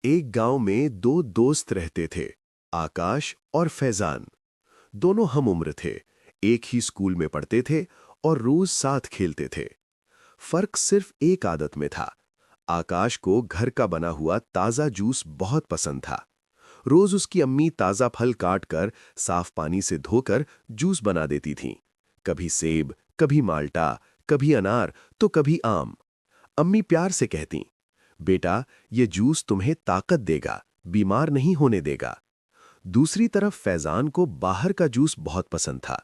एक गांव में दो दोस्त रहते थे, आकाश और फैजान। दोनों हम उम्र थे, एक ही स्कूल में पढ़ते थे और रोज साथ खेलते थे। फर्क सिर्फ एक आदत में था। आकाश को घर का बना हुआ ताज़ा जूस बहुत पसंद था। रोज उसकी अम्मी ताज़ा फल काट कर साफ पानी से धोकर जूस बना देती थीं। कभी सेब, कभी माल्टा, कभी अनार तो कभी आम। अम्मी प्यार से कहती, बेटा ये जूस तुम्हें ताकत देगा, बीमार नहीं होने देगा। दूसरी तरफ फैजान को बाहर का जूस बहुत पसंद था।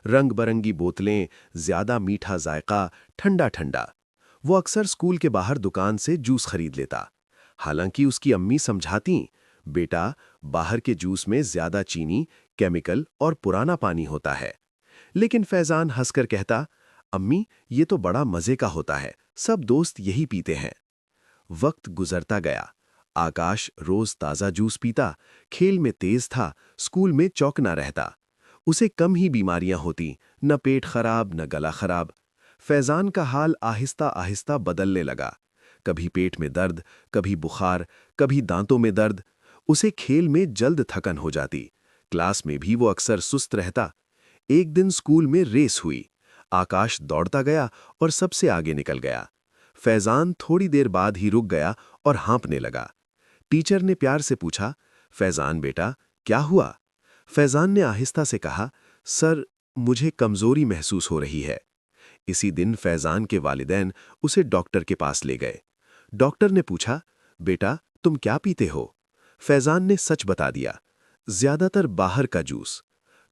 रंग बरंगी बोतलें, ज्यादा मीठा जायका, ठंडा ठंडा। वो अक्सर स्कूल के बाहर दुकान से जूस खरीद लेता। हालांकि उसकी अम्मी समझाती, बेटा बाहर के जूस में ज्यादा चीनी, केमिकल और पुराना पानी होता है। लेकिन फैजान हंसकर कहता, अम्मी ये तो बड़ा मजे का होता है, सब दोस्त यही पीते हैं। वक्त गुजरता गया। आकाश रोज ताजा जूस पीता, खेल में तेज था, स्कूल में चौकना रहता। उसे कम ही बीमारियां होती, न पेट खराब न गला खराब। फैजान का हाल आहिस्ता आहिस्ता बदलने लगा। कभी पेट में दर्द, कभी बुखार, कभी दांतों में दर्द। उसे खेल में जल्द थकन हो जाती। क्लास में भी वो अक्सर सुस्त रहता। एक दिन स्कूल में रेस हुई। आकाश दौड़ता गया और सबसे आगे निकल गया। फैजान थोड़ी देर बाद ही रुक गया और हाँफने लगा। टीचर ने प्यार से पूछा, फैजान बेटा क्या हुआ? फैजान ने आहिस्ता से कहा, सर मुझे कमजोरी महसूस हो रही है। इसी दिन फैजान के वालिदैन उसे डॉक्टर के पास ले गए। डॉक्टर ने पूछा, बेटा तुम क्या पीते हो? फैजान ने सच बता दिया, ज्यादातर बाहर का जूस।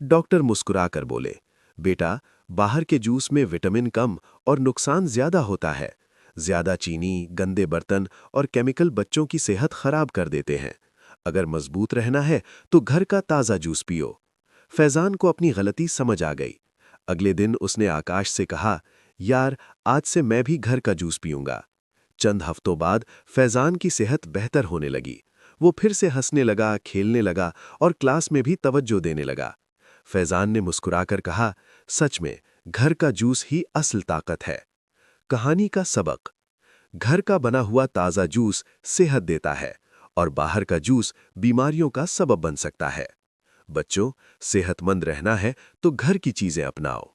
डॉक्टर मुस्कुराकर बोले, बेटा बाहर के जूस में विटामिन कम और नुकसान ज्यादा होता है। ज्यादा चीनी, गंदे बर्तन और केमिकल बच्चों की सेहत खराब कर देते हैं। अगर मजबूत रहना है तो घर का ताज़ा जूस पियो। फैजान को अपनी गलती समझ आ गई। अगले दिन उसने आकाश से कहा, यार आज से मैं भी घर का जूस पीऊंगा। चंद हफ्तों बाद फैजान की सेहत बेहतर होने लगी। वो फिर से हंसने लगा, खेलने लगा और क्लास में भी तवज्जो देने लगा। फैजान ने मुस्कुराकर कहा, सच में घर का जूस ही असल ताकत है। कहानी का सबक, घर का बना हुआ ताज़ा जूस सेहत देता है और बाहर का जूस बीमारियों का सबब बन सकता है। बच्चों, सेहतमंद रहना है तो घर की चीजें अपनाओ।